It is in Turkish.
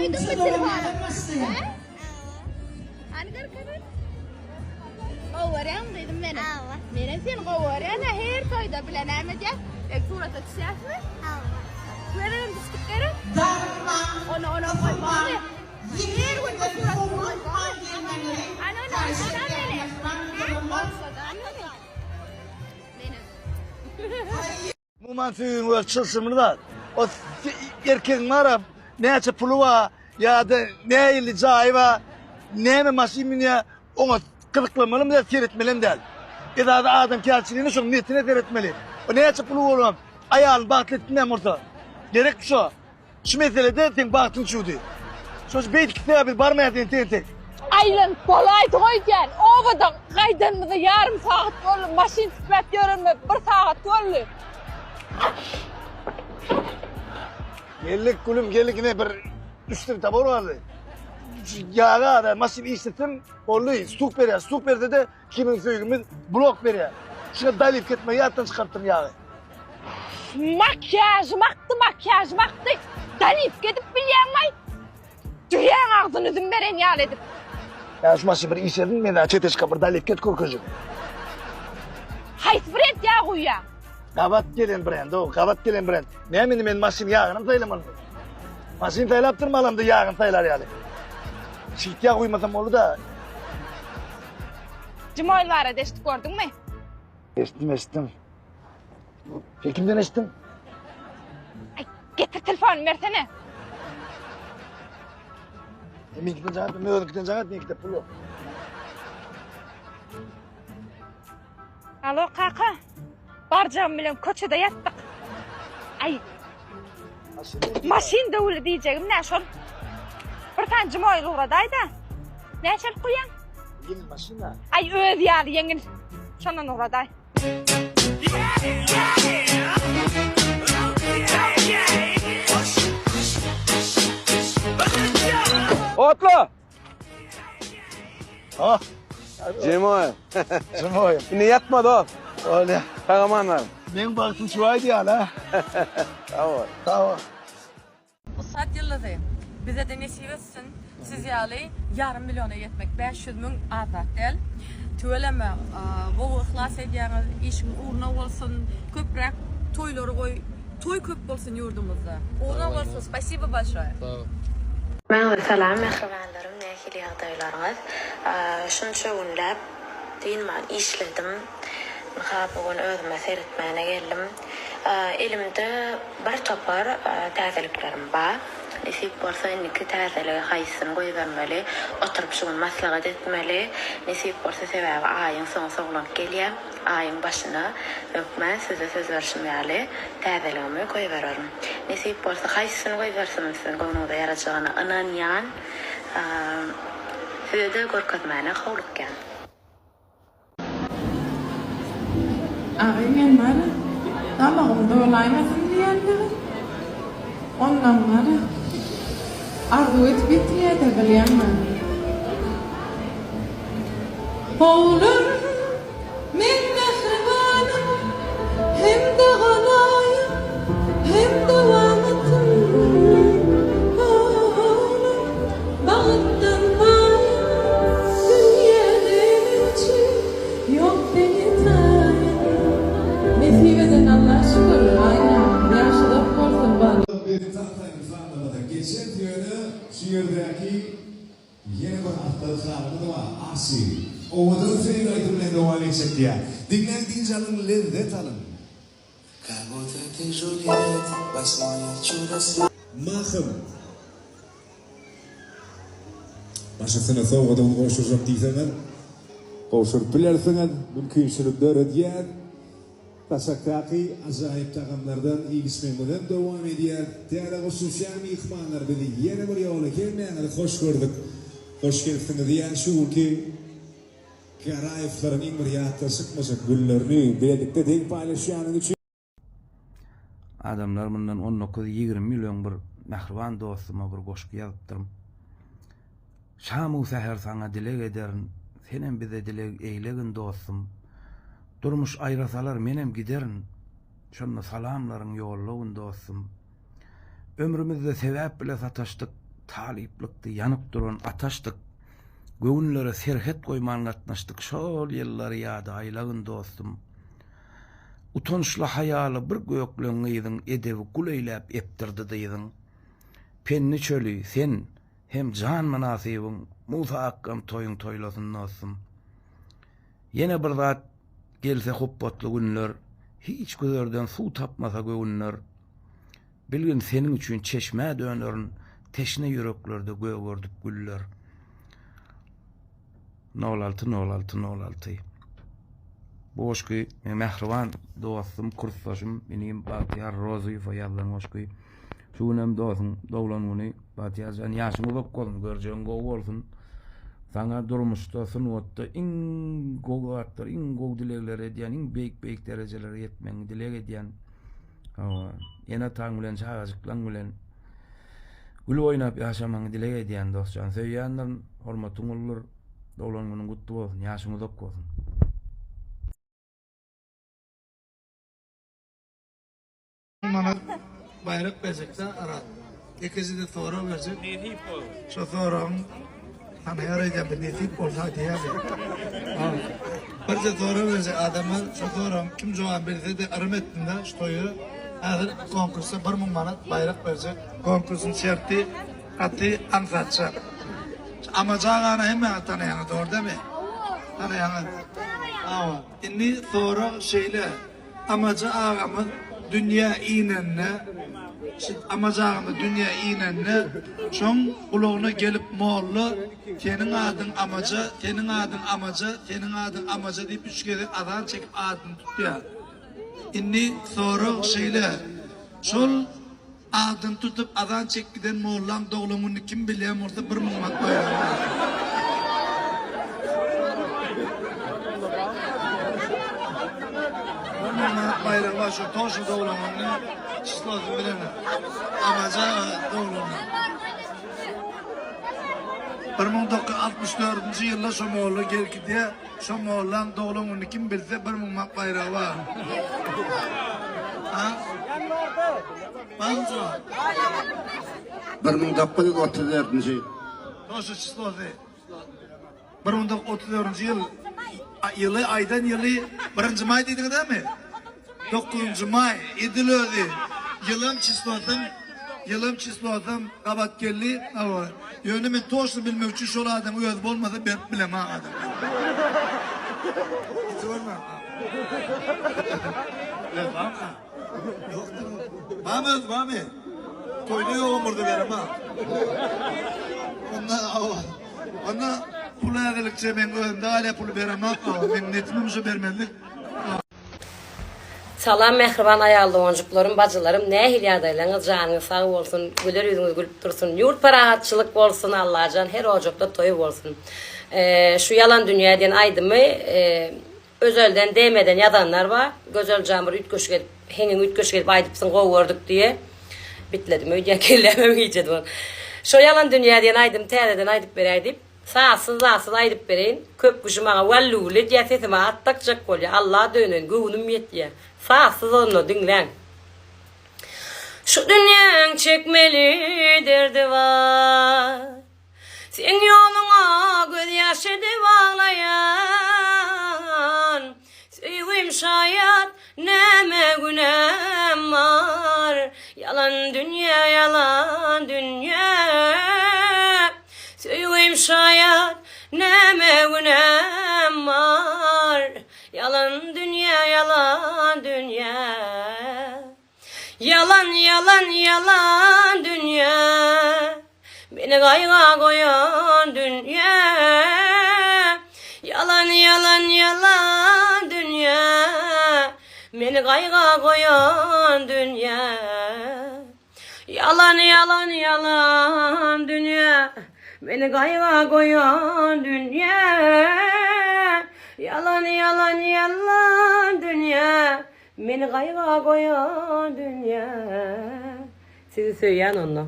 koydun mu telefonu? Hani karkarın? Kovaryan dedim beni. Benim sen kovaryan her toyda bilen Ahmet'e. Surata düşüyorsun mu? Verelim düştükleri. Onu koymam. Her gün bu suratı koymam. Ana olsa da benim. Olsa da benim. Bu mantığı var çılsımını da. O erkeğin var ne pulu var ya da ne ili cahı var ne mi maşin ya ona kılıklamalı mı da seyretmeli mi değil. Ya da adam kelçiliğini sonra niyetine seyretmeli. O ne pulu olur ayağını bağıtlettiğinden orta. Gerek şu. Şu meselede sen bağıtın şuydu. Söz beyt kitabı barmayatın tek. Aylan kolay toyken ovadan kaydınmızda yarım saat oldu. Maşin sıfat görünme 1 saat oldu. Gellik kulüm gellik ne bir üstüm tabor vardı. Yağa da maşin işletim oldu. Stuk verdi de kimin söylediğimiz blok veriyor. Şuna dalip gitme yattan çıkarttım yağı. Makyaj maktı. Dalip gidip bilemay. Düyen ağzını zümberen yal edip. Ya şu maşin bir işledin mi daha çeteş kapır dalip git korkucu. Hayt bret ya huya. Kavat gelen brand o kavat gelen brand. Ne eminim ben maşin yağını sayılamadım. Maşin sayılaptırmalım da yağını sayılar yani. Çift yağ uymasam oldu da. Cimoyl var edeştik gördün mü? Estim. Kimden estim? Ay getir telefonu versene. Minkiden canat, mövdükten canat, minkide pul yok. Alo kaka. Barcam bilen koçada yattık. Ay maşin dövülü diyeceğim ne şol? Bir tane cimoyl uğradaydı. Ne şol kuyan? Yeni maşin ha. Ay öz yani yengin. Şondan uğraday. Otlu! Ha? Cemal. Cimoy. Yine yatmadı o. Öyle. Kahramanlar. Ben baktım şu aydı ya la. Tamam. Tamam. Usat yılladı. Bize de nesip etsin. Siz yalı yarım milyona yetmek 500 bin atak değil. Tüveleme bu ihlas edeceğiniz işin uğruna olsun. Köprek toyları koy. Toy köp olsun yurdumuzda. Uğruna olsun. Spasibo большое. Merhaba, selam, merhabalarım, nekili yağdaylarınız. Şunca günlep, deyin ben işledim. Bugün özüme seyretmeyene geldim. Elimde bir topar təzeliklerim var. Nesip olsa inniki təzeliği haysını koy vermeli. Oturup şunu maslahat etmeli. Nesip olsa sebebi ayın sonu soğulanıp geliyor. Ayın başına öpme, size söz verişmeyeli. Təzeliğimi koy veririm. Nesip olsa haysını koy versin sizin konuda yarayacağına inanyan. Size de korkutmayana kavlukken. Ağabeyin bana, tamam dolaymasın diyenleri. Ondan bana, arzu et bitiye de bilemem. Oğlum, min mehribanım, hem de ganayım, hem de vamatım. Oğlum, bağıttan bayım, dünyanın için yok beni tanım. Nesibeden Allah şükür, aynen, yaşlı olsun bana. Benim tahtayımız anlamada geçen yönü şiirdeki yeni bir haftalık anlamı var. Asi. Ovadın senin ayetimle devam edecek diye. Dinlendiğiniz alın, lezzet alın. Mahım. Başlasına soğudan koşuşup değilseniz. Koşup bilersiniz. Mümkünçülükler ödeyen. Tasaktaki acayip takımlardan ilişmemeden devam ediyor. Değerli hususiyen ihmanlar bizi yeni bir yola gelmeyenleri hoş gördük. Hoş geldiniz diyen şu ki Karayiflerin bir yatta sıkmasak güllerini birlikte denk paylaşanın için. Adamlar bundan 19-20 milyon bir mehriban dostuma bir goşku yazıptırım. Şamu seher sana dilek ederin, senem bize dilek eylegin dostum. Durmuş ayrasalar menem giderin, şonda salamların yollawyn dostum. Ömrümizde sebäp bile sataşdyk, taliplikdi, yanıp duran ataşdyk. Göwnlere serhet goýman gatnaşdyk. Şol ýyllary ýa-da aýlagyn dostum. Utançly hayaly bir gökleň ýydyň edebi guleýläp epdirdi diýdiň. Penni çöli sen hem can manasybyň mufakkam toýuň toýlasyn dostum. Yine bir zat gelse hopbatly günler, hiç gözlerden su tapmasa göwnler. Bilgin senin üçin çeşme dönerin, teşne yüreklerde göwürdük güller. 06. Boşky, mehriban dostum, kursdaşym, menim Batyar Roziýew ýazdan boşky. Şunem dostum, dowlanyny Batyar jan ýaşymy bok bolsun, görjeň gowy bolsun. Sana durmuşda sunwatda iň gowatlar, iň gow dilekler edýän, iň beýik derejelere ýetmeňi dilek edýän. Ýene taň bilen çagajyklaň bilen gül oýnap ýaşamaňy dilek edýän dostjan. Söýýänler hormatyň bolar, dowlanyny gutly bolsun, ýaşyňyz ok bolsun. Mana bayrak bezekde arat. İkisi de sonra verecek. Şu sonra hani yarayacak bir nesip olsa diye bir de sonra verecek adamı şu sonra kim cevap verirse de armetinde ştoyu hazır konkursa 1000 manat bayrak verecek. Konkursun şerti atı ansatça. Ama cağana hemen tanıyanı doğru değil mi? Tanıyanı. Ama inni sonra şeyle amacı ağamız dünya iğnenle amacağımı dünya iğnenle şon kulağına gelip moğullu senin adın amacı, senin adın amacı, senin adın amacı deyip 3 kere adan çekip adını tutuyor. İnni soru şeyle şol adın tutup adan çek giden moğullam doğulumunu kim bileyim orada 1000 manat koyar. Bayrağı var şu toşu doğulanını çıslazı bilene amaca doğulanını 1964 yılda Şomoğlu geldi diye Şomoğlu'ndan doğulanını kim bilse 1000 manat bayrağı var. Ha? Banzo 1934 toşu çıslazı 1934 yılı aydan yılı 1. May dedin değil mi? 9. May idilödi. Yılım çisladım kabat geldi. Yönümün toşunu bilmek için şol adam uyaz olmasa ben bilem ha adam. Hiç var mı? Ne var mı? Yoktur. Var mı? Koyda yok burada benim ha. Ondan pulu ağırlıkça ben önümde hala pulu veremem. Ben netmemizi vermedik. Salam mehriban ayallı oncuklarım, bacılarım, ne hilyadaylanız canınız sağ olsun, güler yüzünüz gülüp dursun, yurt parahatçılık olsun Allah can, her ocakta toyu olsun. Şu yalan dünya diyen aydımı özelden değmeden yadanlar var. Gözel camur ütköş gelip, henin ütköş gelip aydıpsın kovurduk diye. Bitledim, öyle kellemem iyice duan. Şu yalan dünya diyen aydım, tereden aydıp bereydim. Sağsız aydıp bereyin. Köp kuşumağa vallûle diye sesime attakacak kolya. Allah'a dönün, güvünüm yetiye. Sağsız onu dinlen. Şu dünyanın çekmeli derdi var. Sen yoluna göz yaşı ağlayan. Sevim şayat neme günem var. Yalan dünya, yalan dünya. Sevim şayat neme günem var. Yalan dünya, yalan dünya. Yalan, yalan, yalan dünya. Beni kayga koyan dünya. Yalan, yalan, yalan dünya. Beni kayga koyan dünya. Yalan, yalan, yalan dünya. Beni kayga koyan dünya. Yalan, yalan, yalan dünya. Beni kayga koyan dünya. Sizi söyleyen onunla.